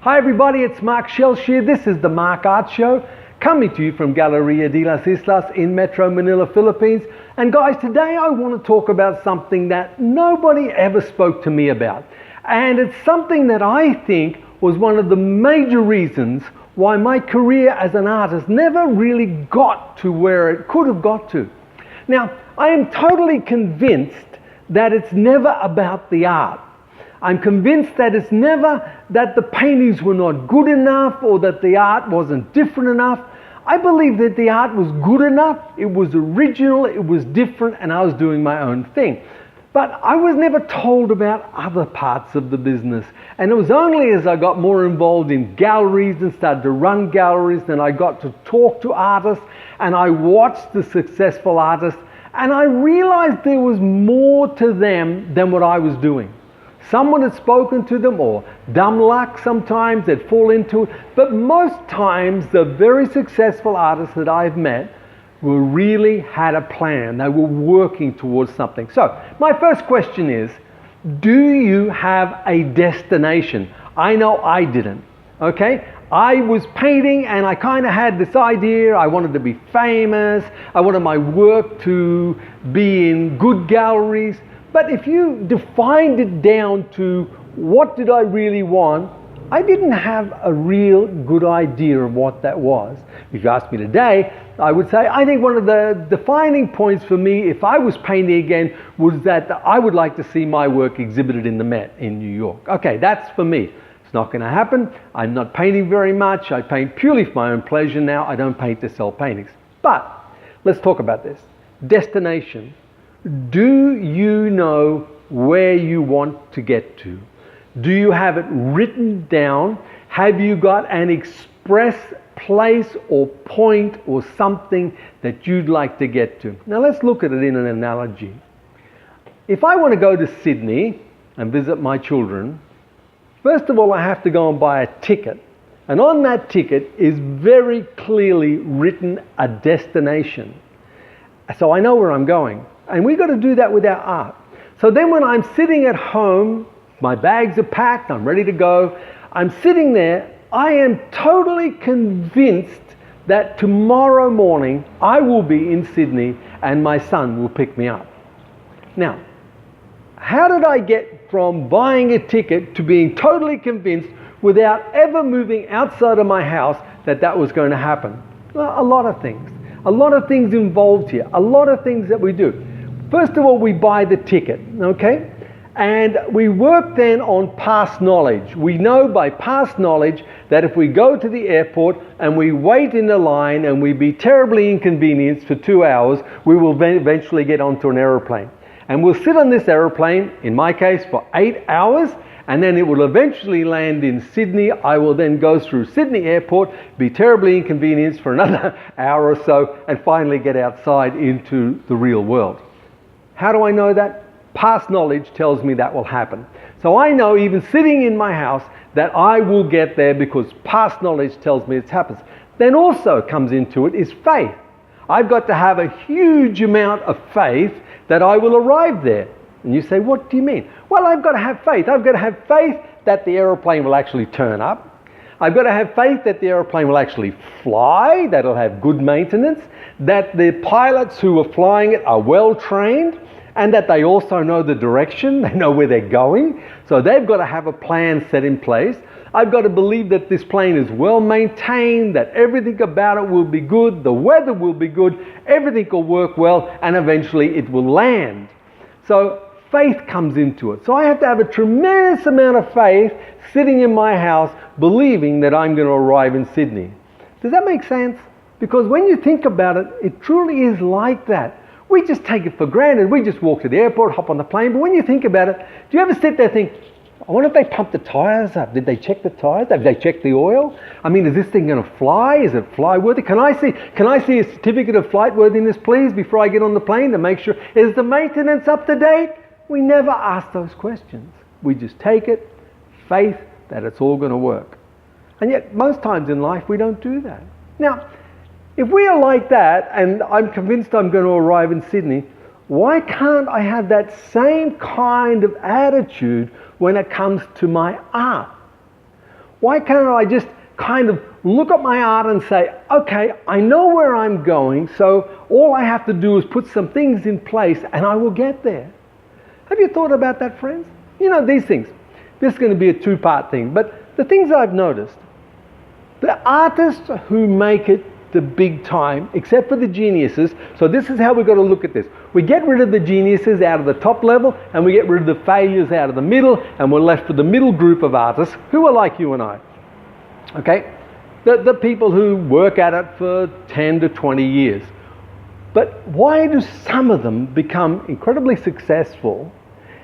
Hi everybody, it's Mark Shelsh here. This is the Mark Art Show, coming to you from Galeria de las Islas in Metro Manila, Philippines. And guys, today I want to talk about something that nobody ever spoke to me about. And it's something that I think was one of the major reasons why my career as an artist never really got to where it could have got to. Now, I am totally convinced that it's never about the art. I'm convinced that it's never that the paintings were not good enough or that the art wasn't different enough. I believe that the art was good enough, it was original, it was different, and I was doing my own thing. But I was never told about other parts of the business. And it was only as I got more involved in galleries and started to run galleries, and I got to talk to artists, and I watched the successful artists, and I realized there was more to them than what I was doing. Someone had spoken to them, or dumb luck sometimes, they'd fall into it. But most times, the very successful artists that I've met really had a plan. They were working towards something. So, my first question is, do you have a destination? I know I didn't, okay? I was painting and I kind of had this idea. I wanted to be famous. I wanted my work to be in good galleries. But if you defined it down to what did I really want, I didn't have a real good idea of what that was. If you asked me today, I would say I think one of the defining points for me, if I was painting again, was that I would like to see my work exhibited in the Met in New York. Okay, that's for me. It's not going to happen. I'm not painting very much. I paint purely for my own pleasure now. I don't paint to sell paintings. But let's talk about this. Destination. Do you know where you want to get to? Do you have it written down? Have you got an express place or point or something that you'd like to get to? Now let's look at it in an analogy. If I want to go to Sydney and visit my children, first of all I have to go and buy a ticket. And on that ticket is very clearly written a destination. So I know where I'm going. And we've got to do that with our art. So then when I'm sitting at home, my bags are packed, I'm ready to go, I'm sitting there, I am totally convinced that tomorrow morning I will be in Sydney and my son will pick me up. Now, how did I get from buying a ticket to being totally convinced without ever moving outside of my house that that was going to happen? Well, a lot of things. A lot of things involved here. A lot of things that we do. First of all, we buy the ticket, okay? And we work then on past knowledge. We know by past knowledge that if we go to the airport and we wait in the line and we be terribly inconvenienced for 2 hours, we will eventually get onto an aeroplane. And we'll sit on this aeroplane, in my case, for 8 hours, and then it will eventually land in Sydney. I will then go through Sydney Airport, be terribly inconvenienced for another hour or so, and finally get outside into the real world. How do I know that? Past knowledge tells me that will happen. So I know, even sitting in my house, that I will get there because past knowledge tells me it happens. Then also comes into it is faith. I've got to have a huge amount of faith that I will arrive there. And you say, what do you mean? Well, I've got to have faith. I've got to have faith that the aeroplane will actually turn up. I've got to have faith that the aeroplane will actually fly, that it'll have good maintenance, that the pilots who are flying it are well trained, and that they also know the direction, they know where they're going. So they've got to have a plan set in place. I've got to believe that this plane is well maintained, that everything about it will be good, the weather will be good, everything will work well, and eventually it will land. So faith comes into it. So I have to have a tremendous amount of faith sitting in my house believing that I'm going to arrive in Sydney. Does that make sense? Because when you think about it, it truly is like that. We just take it for granted. We just walk to the airport, hop on the plane. But when you think about it, do you ever sit there and think, I wonder if they pumped the tyres up? Did they check the tyres? Have they checked the oil? I mean, is this thing going to fly? Is it fly-worthy? Can I see a certificate of flight-worthiness, please, before I get on the plane to make sure? Is the maintenance up to date? We never ask those questions. We just take it, faith that it's all going to work. And yet, most times in life, we don't do that. Now, if we are like that, and I'm convinced I'm going to arrive in Sydney, why can't I have that same kind of attitude when it comes to my art? Why can't I just kind of look at my art and say, okay, I know where I'm going, so all I have to do is put some things in place and I will get there. Have you thought about that, friends? You know, these things. This is going to be a two-part thing, but the things I've noticed, the artists who make it the big time, except for the geniuses, so this is how we've got to look at this. We get rid of the geniuses out of the top level, and we get rid of the failures out of the middle, and we're left with the middle group of artists who are like you and I. Okay? The people who work at it for 10 to 20 years. But why do some of them become incredibly successful,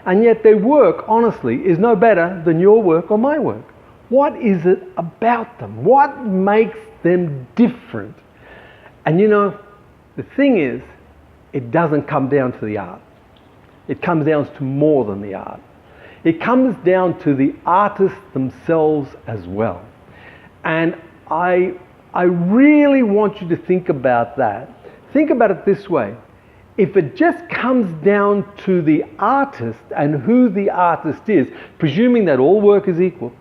and yet their work, honestly, is no better than your work or my work? What is it about them? What makes them different? And you know, the thing is, it doesn't come down to the art. It comes down to more than the art. It comes down to the artists themselves as well. And I really want you to think about that. Think about it this way. If it just comes down to the artist and who the artist is, presuming that all work is equal,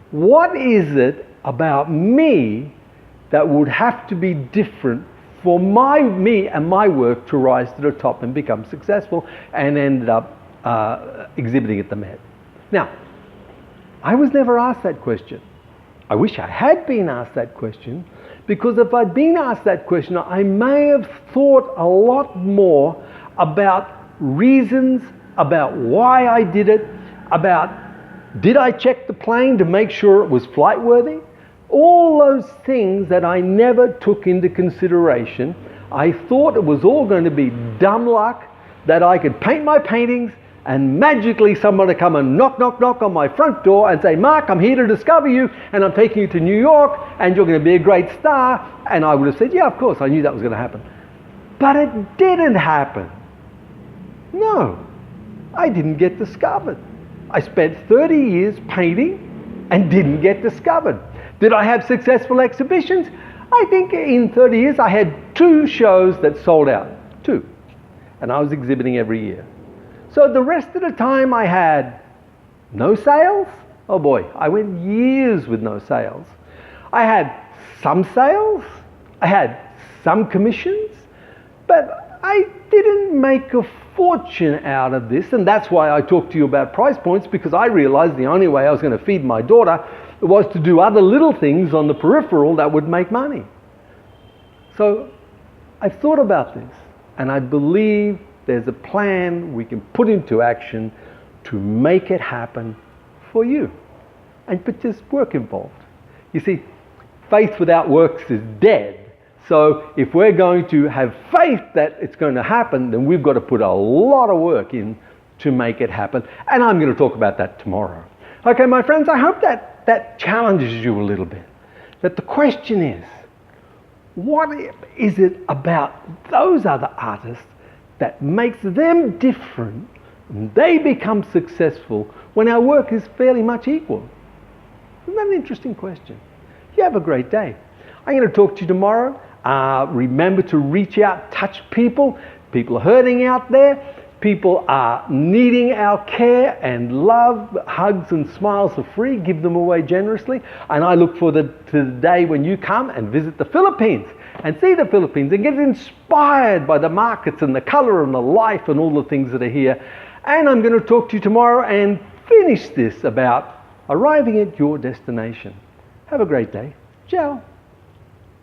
what is it about me that would have to be different for me and my work to rise to the top and become successful and ended up exhibiting at the Met? Now, I was never asked that question. I wish I had been asked that question, because if I'd been asked that question, I may have thought a lot more about reasons, about why I did it, about did I check the plane to make sure it was flight worthy? All those things that I never took into consideration. I thought it was all going to be dumb luck, that I could paint my paintings and magically someone would come and knock, knock, knock on my front door and say, Mark, I'm here to discover you and I'm taking you to New York and you're going to be a great star. And I would have said, yeah, of course, I knew that was going to happen. But it didn't happen. No, I didn't get discovered. I spent 30 years painting and didn't get discovered. Did I have successful exhibitions? I think in 30 years I had 2 shows that sold out. 2. And I was exhibiting every year. So the rest of the time I had no sales. Oh boy, I went years with no sales. I had some sales. I had some commissions. But I didn't make a fortune out of this, and that's why I talked to you about price points, because I realized the only way I was going to feed my daughter was to do other little things on the peripheral that would make money. So I've thought about this, and I believe there's a plan we can put into action to make it happen for you, and put this work involved. You see, faith without works is dead. So if we're going to have faith that it's going to happen, then we've got to put a lot of work in to make it happen. And I'm going to talk about that tomorrow. Okay, my friends, I hope that challenges you a little bit. That the question is, what is it about those other artists that makes them different and they become successful when our work is fairly much equal? Isn't that an interesting question? You have a great day. I'm going to talk to you tomorrow. Remember to reach out, touch people. People are hurting out there. People are needing our care and love. Hugs and smiles are free. Give them away generously. And I look forward to the day when you come and visit the Philippines and see the Philippines and get inspired by the markets and the color and the life and all the things that are here. And I'm going to talk to you tomorrow and finish this about arriving at your destination. Have a great day. Ciao.